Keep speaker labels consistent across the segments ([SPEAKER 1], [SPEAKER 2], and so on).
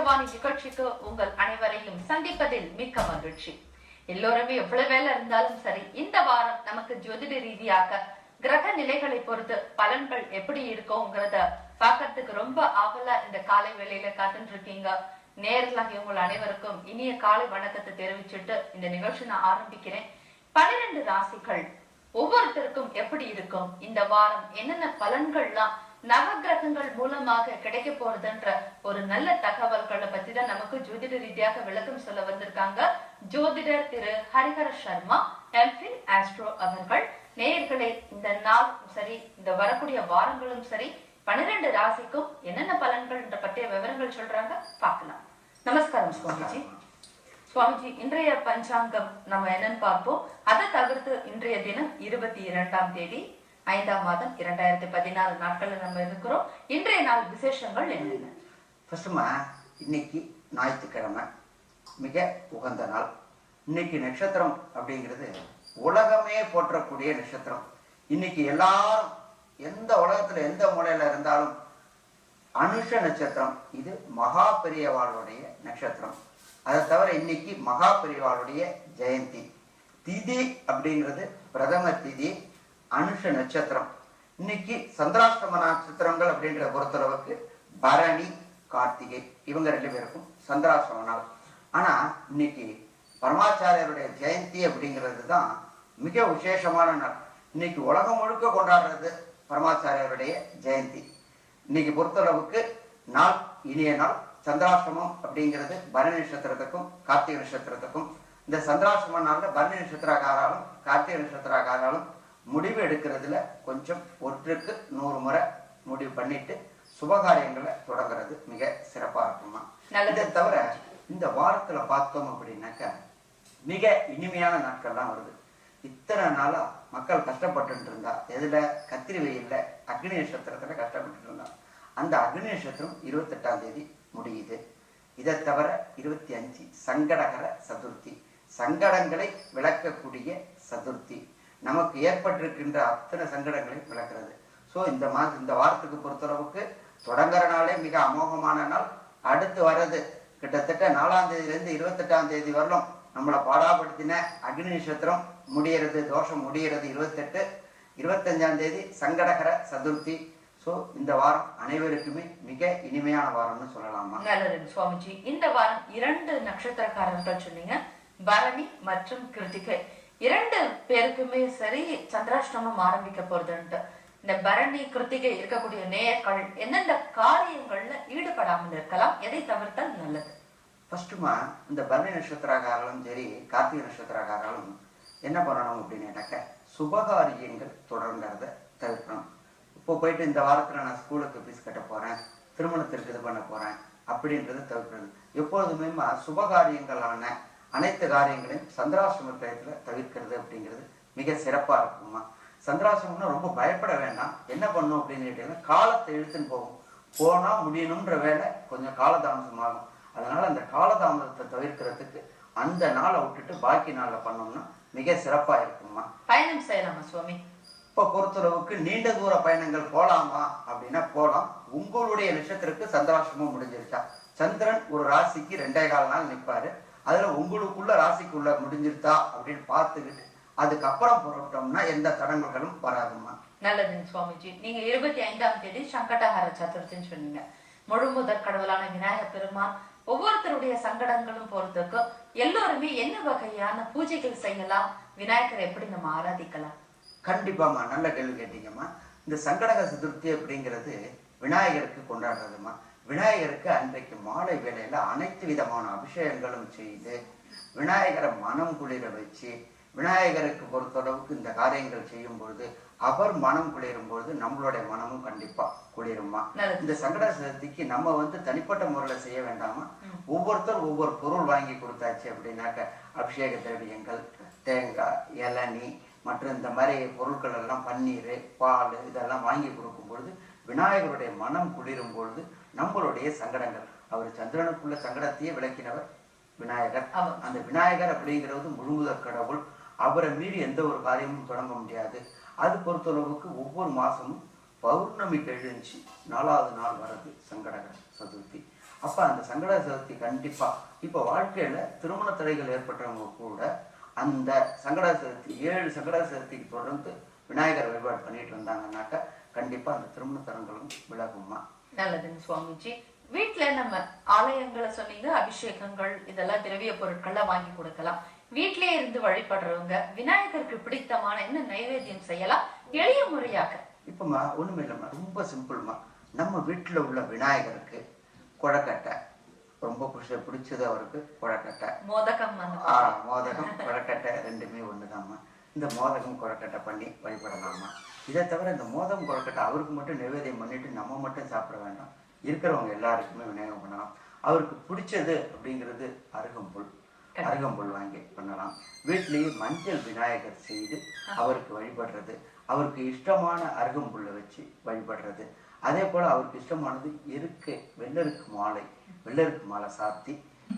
[SPEAKER 1] ஜோதிடவாணி நிகழ்ச்சிக்கு உங்கள் அனைவரையும் சந்திப்பதில் மிக்க மகிழ்ச்சி. எல்லோருமே எவ்வளவு வேலை இருந்தாலும் சரி, இந்த வாரம் நமக்கு ஜோதிட ரீதியாக கிரக நிலைகளை பொறுத்து பலன்கள் எப்படி இருக்கும்ங்கிறத பாக்கிறதுக்கு ரொம்ப ஆவலா இந்த காலை வேளையில காத்துட்டு இருக்கீங்க. நேரலாக உங்கள் அனைவருக்கும் இனிய காலை வணக்கத்தை தெரிவிச்சுட்டு இந்த நிகழ்ச்சி நான் ஆரம்பிக்கிறேன். 12 ராசிகள் ஒவ்வொருத்தருக்கும் எப்படி இருக்கும், இந்த வாரம் என்னென்ன பலன்கள்லாம் நவகிரகங்கள் மூலமாக கிடைக்க போறதுன்ற ஒரு நல்ல தகவல்களை பத்தி தான் நமக்கு ஜோதிட ரீதியாக விளக்கம் சொல்ல வந்திருக்காங்க ஜோதிடர் திரு ஹரிஹர சர்மா எம்ஃபில் ஆஸ்ட்ரோ அவர்கள். நேயர்களே, இந்த நாள் சரி, இந்த வரக்கூடிய வாரங்களும் சரி, 12 ராசிக்கும் என்னென்ன பலன்கள் பற்றிய விவரங்கள் சொல்றாங்க பார்க்கலாம். நமஸ்காரம் சுவாமிஜி. சுவாமிஜி, இன்றைய பஞ்சாங்கம் நம்ம என்னன்னு பார்ப்போம். அதை தவிர்த்து இன்றைய தினம் 22ஆம் தேதி 5ஆம் மாதம் 2016 நாட்கள்ல நம்ம இருக்கிறோம். இன்றைய நாள் விசேஷங்கள் என்னென்ன?
[SPEAKER 2] இன்னைக்கு ஞாயிற்றுக்கிழமை, மிக உகந்த நாள். இன்னைக்கு நட்சத்திரம் அப்படிங்கிறது உலகமே போற்றக்கூடிய நட்சத்திரம். இன்னைக்கு எல்லாரும் எந்த உலகத்துல எந்த மூலையில இருந்தாலும் அனுஷ நட்சத்திரம், இது மகா பெரியவாளுடைய நட்சத்திரம். அதை தவிர இன்னைக்கு மகா பெரியவாளுடைய ஜெயந்தி. திதி அப்படிங்கிறது பிரதம திதி, அனுஷ நட்சத்திரம். இன்னைக்கு சந்திராஷ்டம நட்சத்திரங்கள் அப்படின்ற பொறுத்தளவுக்கு பரணி, கார்த்திகை, இவங்க 2 பேருக்கும் சந்திராஷ்டம நாள். ஆனா இன்னைக்கு பரமாச்சாரியருடைய ஜெயந்தி அப்படிங்கிறது தான் மிக விசேஷமான நாள். இன்னைக்கு உலகம் முழுக்க கொண்டாடுறது பரமாச்சாரியருடைய ஜெயந்தி. இன்னைக்கு பொறுத்தளவுக்கு நாள் இனிய நாள். சந்திராஷ்டமம் அப்படிங்கிறது பரணி நட்சத்திரத்துக்கும் கார்த்திகை நட்சத்திரத்துக்கும். இந்த சந்திராஷ்டம நாள்ல பரணி நட்சத்திரக்காராலும் கார்த்திகை நட்சத்திரக்காராலும் முடிவு எடுக்கிறதுல கொஞ்சம் 1க்கு 100 முறை முடிவு பண்ணிட்டு சுபகாரியங்களை தொடங்குறது மிக சிறப்பா இருக்குமா. இதை தவிர இந்த வாரத்துல பார்த்தோம் அப்படின்னாக்க மிக இனிமையான நாட்கள்லாம் வருது. இத்தனை நாளா மக்கள் கஷ்டப்பட்டு இருந்தா, எதுல கத்திரி வெயில்ல அக்னி நட்சத்திரத்துல கஷ்டப்பட்டு இருந்தா, அந்த அக்னி நட்சத்திரம் 28ஆம் தேதி முடியுது. இதை தவிர 25 சங்கடகர சதுர்த்தி, சங்கடங்களை விளக்கக்கூடிய சதுர்த்தி. நமக்கு ஏற்பட்டிருக்கின்ற அத்தனை சங்கடங்களையும் விளக்குறது. ஸோ இந்த வாரத்துக்கு பொறுத்தளவுக்கு தொடங்குற நாளே மிக அமோகமான நாள். அடுத்து வர்றது கிட்டத்தட்ட 4ஆம் தேதியிலேருந்து 28ஆம் தேதி வரலும் நம்மளை பாடாப்படுத்தின அக்னி நட்சத்திரம் முடியறது, தோஷம் முடியறது 28. 25ஆம் தேதி சங்கடகர சதுர்த்தி. ஸோ இந்த வாரம் அனைவருக்குமே மிக இனிமையான வாரம்னு சொல்லலாமா?
[SPEAKER 1] நல்லது சுவாமிஜி. இந்த வாரம் 2 நட்சத்திரக்காரர்கள் சொன்னீங்க, பரணி மற்றும் கிருத்திகை. 2 பேருக்குமே சரி சந்திராஷ்டமம் ஆரம்பிக்க போறதுன்ட்டு. இந்த பரணி கிருத்திகை இருக்கக்கூடிய நேயர்கள் எந்தெந்த காரியங்கள்ல ஈடுபடாமல் இருக்கலாம், எதை தவிர்த்தால் நல்லது?
[SPEAKER 2] ஃபர்ஸ்ட்டுமா, இந்த பரணி நட்சத்திரக்காரர்களும் சரி கார்த்திகை நட்சத்திரக்காரர்களும் என்ன பண்ணணும் அப்படின்னாக்க சுபகாரியங்கள் தொடர்கிறத தவிர்க்கணும். இப்போ போயிட்டு இந்த வாரத்துல நான் ஸ்கூலுக்கு ஃபீஸ் கட்ட போறேன், திருமணத்திற்கு இது பண்ண போறேன் அப்படின்றத தவிர்க்கிறது. எப்பொழுதுமே சுபகாரியங்களான அனைத்து காரியங்களையும் சந்திராசிரம டயத்துல தவிர்க்கிறது அப்படிங்கிறது மிக சிறப்பா இருக்குமா. சந்திராசிரமம்னா ரொம்ப பயப்பட வேண்டாம். என்ன பண்ணும் அப்படின்னு கேட்டீங்கன்னா, காலத்தை இழுத்துன்னு போகும். போனா முடியணும்ன்ற வேலை கொஞ்சம் காலதாமசமாகும். அதனால அந்த காலதாமதத்தை தவிர்க்கிறதுக்கு அந்த நாளை விட்டுட்டு பாக்கி நாள்ல பண்ணோம்னா மிக சிறப்பா இருக்குமா.
[SPEAKER 1] பயணம் செய்யலாமா சுவாமி?
[SPEAKER 2] இப்ப பொறுத்தளவுக்கு நீண்ட தூர பயணங்கள் போலாமா அப்படின்னா போலாம். உங்களுடைய நட்சத்திரத்துக்கு சந்திராசிரமம் முடிஞ்சிருச்சா, சந்திரன் ஒரு ராசிக்கு 2.25 நாள் நிற்பாரு. அதுல உங்களுக்குள்ள ராசிக்குள்ள முடிஞ்சிருத்தா அப்படின்னு பார்த்துக்கிட்டு அதுக்கப்புறம் புறப்பட்டோம்னா எந்த தடங்கல்களும் வராதுமா.
[SPEAKER 1] நல்லது சுவாமிஜி. நீங்க 25ஆம் தேதி சங்கடஹர சதுர்த்தின்னு சொன்னீங்க. முழு முதற் கடவுளான விநாயகர் பெருமான் ஒவ்வொருத்தருடைய சங்கடங்களும் பொறுத்துக்கு எல்லோருமே என்ன வகையான பூஜைகள் செய்யலாம், விநாயகரை எப்படி நம்ம ஆராதிக்கலாம்?
[SPEAKER 2] கண்டிப்பாமா, நல்ல கேள்வி கேட்டீங்கம்மா. இந்த சங்கடகர சதுர்த்தி அப்படிங்கிறது விநாயகருக்கு கொண்டாடுறதுமா. விநாயகருக்கு அன்றைக்கு மாலை வேளையில அனைத்து விதமான அபிஷேகங்களும் செய்து விநாயகரை மனம் குளிர வச்சு, விநாயகருக்கு பொறுத்தளவுக்கு இந்த காரியங்கள் செய்யும் பொழுது அவர் மனம் குளிரும் பொழுது நம்மளுடைய மனமும் கண்டிப்பா குளிருமா. இந்த சங்கட சதுர்த்திக்கு நம்ம தனிப்பட்ட முறையில செய்ய வேண்டாமா, ஒவ்வொருத்தரும் ஒவ்வொரு பொருள் வாங்கி கொடுத்தாச்சு அப்படின்னாக்க அபிஷேக திரவியங்கள், தேங்காய், இளநீ மற்றும் இந்த மாதிரி பொருட்கள் எல்லாம், பன்னீர், பால் இதெல்லாம் வாங்கி கொடுக்கும் பொழுது விநாயகருடைய மனம் குளிரும் பொழுது நம்மளுடைய சங்கடங்கள், அவர் சந்திரனுக்குள்ள சங்கடத்தையே விளக்கினவர் விநாயகர். அந்த விநாயகர் அப்படிங்கிறது முழுமுதற் கடவுள். அவரை மீறி எந்த ஒரு காரியமும் தொடங்க முடியாது. அது பொறுத்தளவுக்கு ஒவ்வொரு மாசமும் பௌர்ணமி கழிஞ்சு 4ஆவது நாள் வர்றது சங்கடகர சதுர்த்தி. அப்ப அந்த சங்கட சதுர்த்தி கண்டிப்பா இப்ப வாழ்க்கையில திருமண தடைகள் ஏற்பட்டவங்க கூட அந்த சங்கட சதுர்த்தி 7 சங்கட சதுர்த்திக்கு தொடர்ந்து விநாயகர் வழிபாடு பண்ணிட்டு வந்தாங்கன்னாக்க கண்டிப்பா அந்த திருமண தரங்களும் விலகுமா.
[SPEAKER 1] நல்லதுங்க சுவாமிஜி. வீட்டுல நம்ம ஆலயங்களை சொன்னீங்க, அபிஷேகங்கள் இதெல்லாம் திரவிய பொருட்கள்லாம் வாங்கி கொடுக்கலாம். வீட்டிலே இருந்து வழிபடுறவங்க விநாயகருக்கு பிடித்தமான என்ன நைவேத்தியம் செய்யலாம் எளிய முறையாக?
[SPEAKER 2] இப்பமா ஒண்ணுமே இல்லம்மா, ரொம்ப சிம்பிள்மா. நம்ம வீட்டுல உள்ள விநாயகருக்கு கொழக்கட்டை ரொம்ப பிடிச்சது, அவருக்கு கொழக்கட்டை,
[SPEAKER 1] மோதகம்.
[SPEAKER 2] மோதகம் கொழக்கட்டை ரெண்டுமே ஒண்ணுதாம்மா. இந்த மோதகம் கொழக்கட்டை பண்ணி வழிபடலாமா. இதை தவிர இந்த மோதகம் கொழக்கட்டை அவருக்கு மட்டும் நிவேதியம் பண்ணிட்டு நம்ம மட்டும் சாப்பிட வேண்டாம், இருக்கிறவங்க எல்லாருக்குமே விநாயகம் பண்ணலாம். அவருக்கு பிடிச்சது அப்படிங்கிறது அருகம்புல் வாங்கி பண்ணலாம். வீட்லயே மஞ்சள் விநாயகர் செய்து அவருக்கு வழிபடுறது, அவருக்கு இஷ்டமான அருகம்புல்லை வச்சு வழிபடுறது. அதே போல அவருக்கு இஷ்டமானது வெள்ளருக்கு மாலை சாத்தி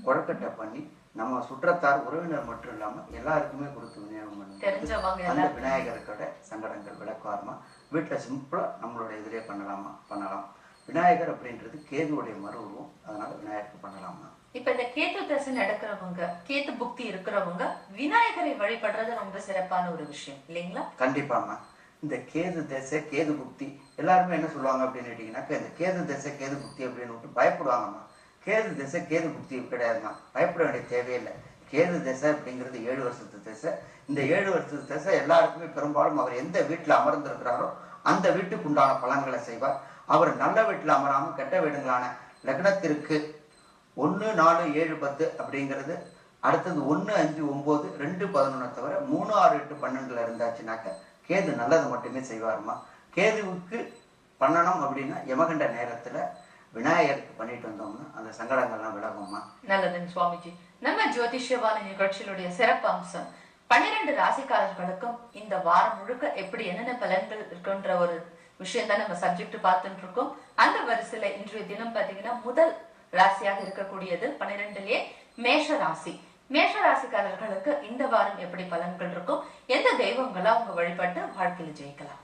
[SPEAKER 2] கொழக்கட்டை பண்ணி நம்ம சுற்றத்தார் உறவினர் மட்டும் இல்லாம எல்லாருக்குமே கொடுத்து விநியோகம் பண்ணி அந்த விநாயகருக்கோட சங்கடங்கள் விளக்குவாருமா. வீட்டுல சிம்பிளா நம்மளோட இதிலே பண்ணலாம். விநாயகர் அப்படின்றது கேதுவுடைய மறு உருவம், அதனால விநாயகருக்கு பண்ணலாமா.
[SPEAKER 1] இப்ப இந்த கேது தசை நடக்கிறவங்க, கேது புக்தி இருக்கிறவங்க விநாயகரை வழிபடுறது ரொம்ப சிறப்பான ஒரு விஷயம் இல்லைங்களா?
[SPEAKER 2] கண்டிப்பாமா. இந்த கேது தசை கேது புக்தி எல்லாருமே என்ன சொல்லுவாங்க அப்படின்னு கேட்டீங்கன்னாக்க, இந்த கேது தசை கேது புக்தி அப்படின்னு விட்டு பயப்படுவாங்கம்மா. கேது தசை கேது புக்தி கிடையாதுமா, பயப்பட வேண்டிய தேவையில்லை. கேது தசை அப்படிங்கிறது 7 வருஷத்து தசை. இந்த 7 வருஷத்து தசை எல்லாருக்குமே பெரும்பாலும் அவர் எந்த வீட்டுல அமர்ந்திருக்கிறாரோ அந்த வீட்டுக்கு உண்டான பலன்களை செய்வார். அவர் நல்ல வீட்டுல அமராம கெட்ட வீடுங்களான லக்னத்திற்கு 1, 4, 7, 10 அப்படிங்கிறது, அடுத்தது 1, 5, 9, 2, 11 தவிர 3, 6, 8, 12 இருந்தாச்சுனாக்க கேது நல்லது மட்டுமே செய்வாருமா. கேதுவுக்கு பண்ணணும் அப்படின்னா யமகண்ட நேரத்துல விநாயகருக்கு பண்ணிட்டு வந்தோம்னா அந்த சங்கடங்கள்லாம் விலகுமா.
[SPEAKER 1] நல்லதுங்க சுவாமிஜி. நம்ம ஜோதிஷவான நிகழ்ச்சியினுடைய சிறப்பு அம்சம் 12 ராசிக்காரர்களுக்கும் இந்த வாரம் முழுக்க எப்படி என்னென்ன பலன்கள் இருக்குன்ற ஒரு விஷயம் தான் நம்ம சப்ஜெக்ட் பார்த்துட்டு இருக்கோம். அந்த வரிசையில இன்றைய தினம் பாத்தீங்கன்னா முதல் ராசியாக இருக்கக்கூடியது 12லே மேஷ ராசி. மேஷ ராசிக்காரர்களுக்கு இந்த வாரம் எப்படி பலன்கள் இருக்கும், எந்த தெய்வங்களா அவங்க வழிபட்டு வாழ்க்கையில ஜெயிக்கலாம்?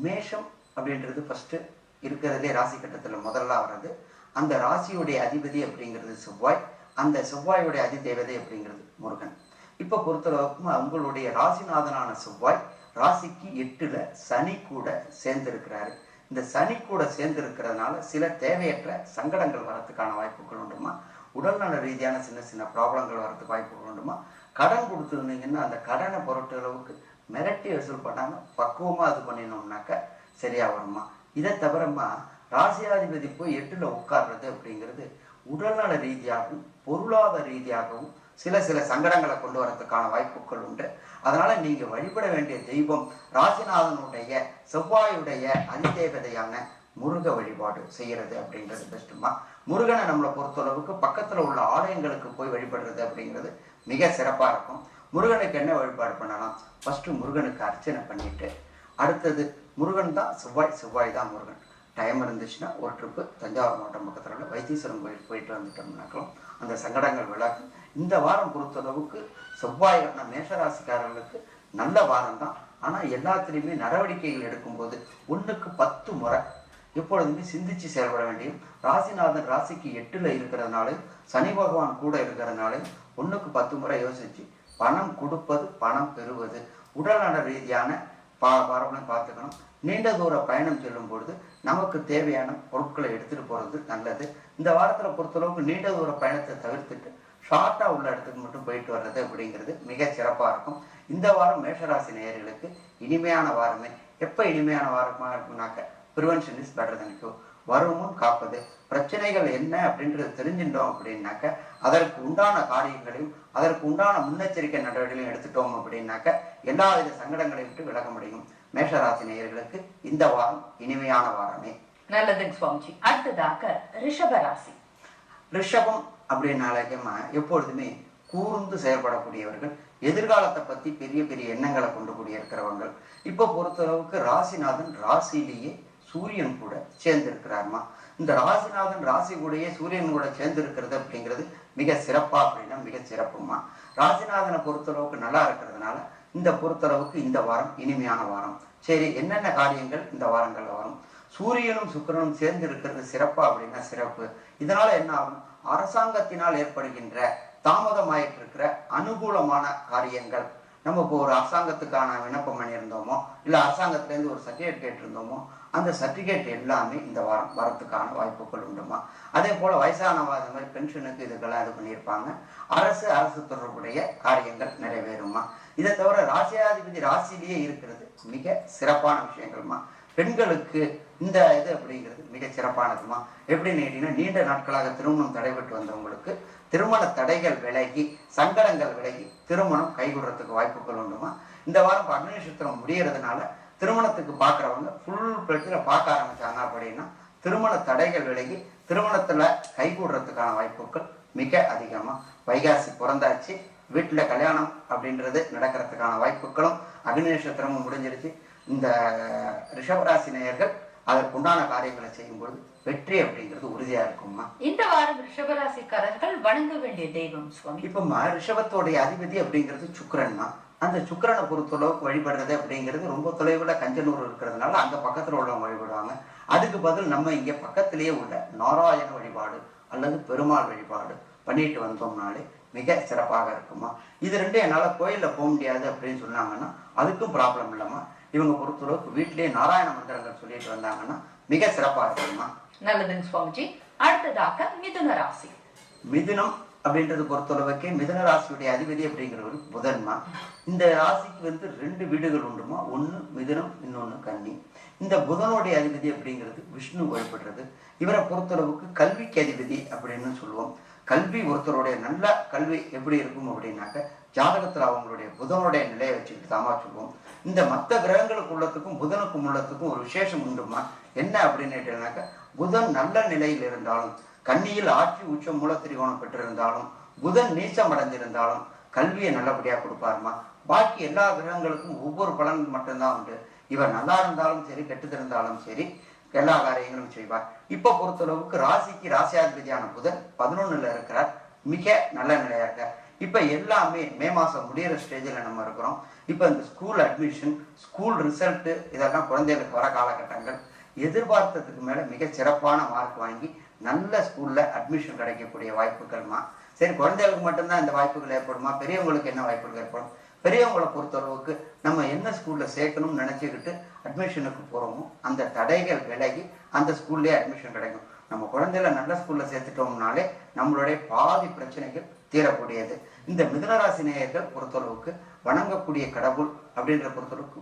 [SPEAKER 2] மேஷம் அப்படின்றது ஃபர்ஸ்ட் இருக்கிறதுலே ராசி கட்டத்துல முதல்ல வர்றது. அந்த ராசியுடைய அதிபதி அப்படிங்கிறது செவ்வாய், அந்த செவ்வாயுடைய அதிதேவதை அப்படிங்கிறது முருகன். இப்ப பொறுத்தளவுக்கு உங்களுடைய ராசிநாதனான செவ்வாய் ராசிக்கு 8ல சனி கூட சேர்ந்திருக்கிறாரு. இந்த சனி கூட சேர்ந்து இருக்கிறதுனால சில தேவையற்ற சங்கடங்கள் வரத்துக்கான வாய்ப்புகள் உண்டுமா. உடல்நல ரீதியான சின்ன சின்ன ப்ராப்ளங்கள் வரதுக்கு வாய்ப்புகள் உண்டுமா. கடன் கொடுத்துருந்தீங்கன்னா அந்த கடனை பொருட்டளவுக்கு மிரட்டி வசூல் பண்ணாம பக்குவமா அது பண்ணினோம்னாக்க சரியா வருமா. இதை தவிரமா ராசியாதிபதி போய் 8ல உட்கார்றது அப்படிங்கிறது உடல்நல ரீதியாகவும் பொருளாதார ரீதியாகவும் சில சங்கடங்களை கொண்டு வரதுக்கான வாய்ப்புகள் உண்டு. அதனால நீங்க வழிபட வேண்டிய தெய்வம் ராசிநாதனுடைய செவ்வாயுடைய அதிதேவதையான முருக வழிபாடு செய்யறது அப்படிங்கிறது பெஸ்ட்டுமா. முருகனை நம்மளை பொறுத்தளவுக்கு பக்கத்துல உள்ள ஆலயங்களுக்கு போய் வழிபடுறது அப்படிங்கிறது மிக சிறப்பா இருக்கும். முருகனுக்கு என்ன வழிபாடு பண்ணலாம்? ஃபர்ஸ்ட் முருகனுக்கு அர்ச்சனை பண்ணிட்டு, அடுத்தது முருகன் தான் செவ்வாய் தான் முருகன். டைம் இருந்துச்சுன்னா ஒரு ட்ரிப்பு தஞ்சாவூர் மாவட்டம் பக்கத்துல உள்ள வைத்தீஸ்வரன் கோயில் போயிட்டு வந்துட்டோம்னாக்களும் அந்த சங்கடங்கள் விலகும். இந்த வாரம் பொறுத்தளவுக்கு செவ்வாய் மேஷராசிக்காரர்களுக்கு நல்ல வாரம் தான். ஆனா எல்லாத்திலையுமே நடவடிக்கைகள் எடுக்கும்போது 1க்கு 10 முறை எப்பொழுதுமே சிந்திச்சு செயல்பட வேண்டியும். ராசிநாதன் ராசிக்கு 8ல இருக்கிறதுனாலையும் சனி பகவான் கூட இருக்கிறதுனாலையும் 1க்கு 10 முறை யோசிச்சு பணம் கொடுப்பது பணம் பெறுவது உடல்நல ரீதியான வரவனை பார்த்துக்கணும். நீண்ட தூர பயணம் செல்லும் பொழுது நமக்கு தேவையான பொருட்களை எடுத்துட்டு போறது நல்லது. இந்த வாரத்துல பொறுத்தளவுக்கு நீண்ட தூர பயணத்தை தவிர்த்துட்டு ஷார்ட்டா உள்ள இடத்துக்கு மட்டும் போயிட்டு வர்றது அப்படிங்கிறது மிக சிறப்பா இருக்கும். இந்த வாரம் மேஷராசி நேயர்களுக்கு இனிமையான வாரமே. எப்ப இனிமையான வாரமா இருக்கும்னாக்க prevention is better than cure. வருமுன் காப்பது. பிரச்சனைகள் என்ன அப்படின்றது தெரிஞ்சுட்டோம் அப்படின்னாக்க அதற்கு உண்டான காரியங்களையும் அதற்கு உண்டான முன்னெச்சரிக்கை நடவடிக்கைகளையும் எடுத்துட்டோம் அப்படின்னாக்க எல்லா வித சங்கடங்களையும் விட்டு விலக முடியும். மேஷராசி நேயர்களுக்கு இந்த வாரம் இனிமையான வாரமே.
[SPEAKER 1] நல்லதுங்க சுவாமிஜி. அடுத்ததாக ரிஷப ராசி.
[SPEAKER 2] ரிஷபம் அப்படின்னாலேமா எப்பொழுதுமே கூர்ந்து செயல்படக்கூடியவர்கள், எதிர்காலத்தை பத்தி பெரிய பெரிய எண்ணங்களை கொண்டு கூடிய இருக்கிறவங்க. இப்ப பொறுத்தளவுக்கு ராசிநாதன் ராசியிலேயே சூரியன் கூட சேர்ந்து இருக்கிறாருமா. இந்த ராசிநாதன் ராசி கூடயே சூரியன் கூட சேர்ந்து இருக்கிறது அப்படிங்கிறது மிக சிறப்பா அப்படின்னா மிக சிறப்புமா. ராசிநாதனை பொறுத்தளவுக்கு நல்லா இருக்கிறதுனால இந்த பொறுத்தளவுக்கு இந்த வாரம் இனிமையான வாரம். சரி, என்னென்ன காரியங்கள் இந்த வாரங்கள்ல வரும்? சூரியனும் சுக்கிரனும் சேர்ந்து இருக்கிறது சிறப்பா அப்படின்னா சிறப்பு. இதனால என்ன ஆகும்? அரசாங்கத்தினால் ஏற்படுகின்ற தாமதமாயிட்டு இருக்கிற அனுகூலமான காரியங்கள், நம்ம இப்போ ஒரு அரசாங்கத்துக்கான விண்ணப்பம் பண்ணியிருந்தோமோ இல்லை அரசாங்கத்திலேருந்து ஒரு சர்டிஃபிகேட் கேட்டிருந்தோமோ அந்த சர்டிஃபிகேட் எல்லாமே இந்த வாரம் வரத்துக்கான வாய்ப்புகள் உண்டுமா. அதே போல வயசானவா இந்த மாதிரி பென்ஷனுக்கு இதுக்கெல்லாம் இது பண்ணியிருப்பாங்க. அரசு தொடர்புடைய காரியங்கள் நிறைவேறுமா. இதை தவிர ராசியாதிபதி ராசியிலேயே இருக்கிறது மிக சிறப்பான விஷயங்கள்மா. பெண்களுக்கு இந்த இது அப்படிங்கிறது மிக சிறப்பானதுமா. எப்படின்னு கேட்டீங்கன்னா, நீண்ட நாட்களாக திருமணம் தடைபட்டு வந்தவங்களுக்கு திருமண தடைகள் விலகி சங்கடங்கள் விலகி திருமணம் கைகூடுறதுக்கு வாய்ப்புகள் உண்டுமா. இந்த வாரம் அக்னி நட்சத்திரம் முடியறதுனால திருமணத்துக்கு பார்க்குறவங்க ஃபுல் பிளட்ல பார்க்க ஆரம்பிச்சாங்க அப்படின்னா திருமண தடைகள் விலகி திருமணத்துல கைகூடுறதுக்கான வாய்ப்புகள் மிக அதிகமா. வைகாசி பிறந்தாச்சு, வீட்டுல கல்யாணம் அப்படின்றது நடக்கிறதுக்கான வாய்ப்புகளும் அக்னி நட்சத்திரமும் முடிஞ்சிருச்சு. இந்த ரிஷபராசி நேயர்கள் அதற்குண்டான காரியங்களை செய்யும்போது வெற்றி அப்படிங்கிறது உறுதியா இருக்கும்மா.
[SPEAKER 1] இந்த வாரம் ரிஷபராசிக்காரர்கள் வணங்க வேண்டிய தெய்வம் சுவாமி?
[SPEAKER 2] இப்ப ரிஷபத்தோடைய அதிபதி அப்படிங்கிறது சுக்கிரன் தான். அந்த சுக்கிரனை பொறுத்தளவுக்கு வழிபடுறது அப்படிங்கிறது ரொம்ப தொலைவுல கஞ்சனூர் இருக்கிறதுனால அங்க பக்கத்துல உள்ளவங்க வழிபடுவாங்க. அதுக்கு பதில் நம்ம இங்க பக்கத்திலேயே உள்ள நாராயண வழிபாடு அல்லது பெருமாள் வழிபாடு பண்ணிட்டு வந்தோம்னாலே மிக சிறப்பாக இருக்குமா. இது ரெண்டும் என்னால கோயில்ல போக முடியாது அப்படின்னு சொன்னாங்கன்னா அதுக்கும் ப்ராப்ளம் இல்லம்மா. இவங்க பொறுத்தளவுக்கு வீட்டிலேயே நாராயண மந்திரங்கள் சொல்லிட்டு வந்தாங்கன்னா மிக சிறப்பாக இருக்குமா.
[SPEAKER 1] நல்லதுங்க சுவாமிஜி. அடுத்ததாக மிதுன ராசி.
[SPEAKER 2] மிதுனம் அப்படின்றது பொறுத்தளவுக்கு மிதுன ராசியுடைய அதிபதி அப்படிங்கிறவர் புதன்மா. இந்த ராசிக்கு 2 வீடுகள் உண்டுமா. ஒண்ணு மிதுனம், இன்னொன்னு கன்னி. இந்த புதனுடைய அதிபதி அப்படிங்கிறது விஷ்ணு வழிபடுறது. இவரை பொறுத்தளவுக்கு கல்விக்கு அதிபதி அப்படின்னு சொல்லுவோம். கல்வி ஒருத்தருடைய நல்ல கல்வி எப்படி இருக்கும் அப்படின்னாக்க ஜாதகத்துல அவங்களுடைய புதனுடைய நிலையை வச்சுக்கிட்டு தாமா சொல்லுவோம். இந்த மற்ற கிரகங்களுக்கு உள்ளத்துக்கும் புதனுக்கும் உள்ளத்துக்கும் ஒரு விசேஷம் உண்டுமா. என்ன அப்படின்னு கேட்டீங்கன்னாக்க, புதன் நல்ல நிலையில் இருந்தாலும் கன்னியில் ஆட்சி உச்சம் மூல திரிகோணம் பெற்றிருந்தாலும் புதன் நீச்சம் அடைஞ்சிருந்தாலும் கல்வியை நல்லபடியா கொடுப்பாருமா. பாக்கி எல்லா கிரகங்களுக்கும் ஒவ்வொரு பலன் மட்டும்தான் உண்டு. இவர் நல்லா இருந்தாலும் சரி கெட்டுத்திருந்தாலும் சரி எல்லா காரியங்களும் செய்வார். இப்ப பொறுத்தளவுக்கு ராசிக்கு ராசியாதிபதியான புதன் 11ல இருக்கிறார். மிக நல்ல நிலையா இருக்கார். இப்ப எல்லாமே மே மாசம் முடியிற ஸ்டேஜில் நம்ம இருக்கிறோம். இப்ப இந்த ஸ்கூல் அட்மிஷன், ஸ்கூல் ரிசல்ட் இதெல்லாம் குழந்தைகளுக்கு வர காலகட்டங்கள். எதிர்பார்த்ததுக்கு மேல மிக சிறப்பான மார்க் வாங்கி நல்ல ஸ்கூல்ல அட்மிஷன் கிடைக்கக்கூடிய வாய்ப்புகள்மா. சரி, குழந்தைகளுக்கு மட்டும்தான் இந்த வாய்ப்புகள் ஏற்படுமா, பெரியவங்களுக்கு என்ன வாய்ப்புகள் ஏற்படும்? பெரியவங்களை பொறுத்தளவுக்கு நம்ம என்ன ஸ்கூல்ல சேர்க்கணும்னு நினைச்சுக்கிட்டு அட்மிஷனுக்கு போறோமோ அந்த தடைகள் விலகி அந்த ஸ்கூல்லேயே அட்மிஷன் கிடைக்கும். நம்ம குழந்தைகளை நல்ல ஸ்கூல்ல சேர்த்துட்டோம்னாலே நம்மளுடைய பாதி பிரச்சனைகள் தீரக்கூடியது. இந்த மிதுனராசி நேயர்கள் பொறுத்தளவுக்கு வணங்கக்கூடிய கடவுள் அப்படின்ற பொறுத்தளவுக்கு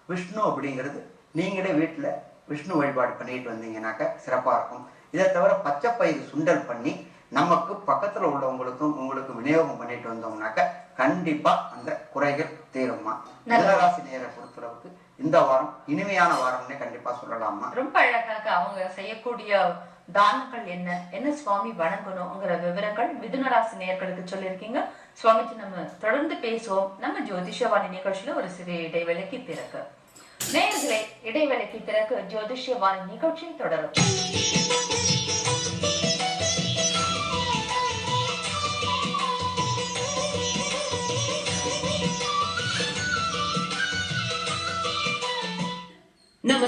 [SPEAKER 2] விஷ்ணு அப்படிங்கிறது நீங்களே வீட்டுல விஷ்ணு வழிபாடு பண்ணிட்டு வந்தீங்கன்னாக்க சிறப்பா இருக்கும். இதை தவிர பச்சை பயிறு சுண்டல் பண்ணி நமக்கு பக்கத்துல உள்ளவங்களுக்கும் உங்களுக்கு விநியோகம் பண்ணிட்டு வந்தோம்னாக்க கண்டிப்பா அந்த குறைகள் தீருமா. மிதுனராசி நேயரை பொறுத்தளவுக்கு இந்த வாரம் இனிமையான வாரம்னே கண்டிப்பா சொல்லலாமா.
[SPEAKER 1] ரொம்ப அழகாக அவங்க செய்யக்கூடிய தானங்கள் என்ன சுவாமி வணங்கணும்ங்கிற விவரங்கள் மிதுனராசி நேயர்களுக்கு சொல்லியிருக்கீங்க சுவாமிஜி. நம்ம தொடர்ந்து பேசுவோம் நம்ம ஜோதிஷவாணி நிகழ்ச்சியில ஒரு சிறிய இடைவேளைக்கு பிறகு. நேயர்களே, இடைவேளைக்கு பிறகு ஜோதிஷவாணி நிகழ்ச்சி தொடரும். நம்ம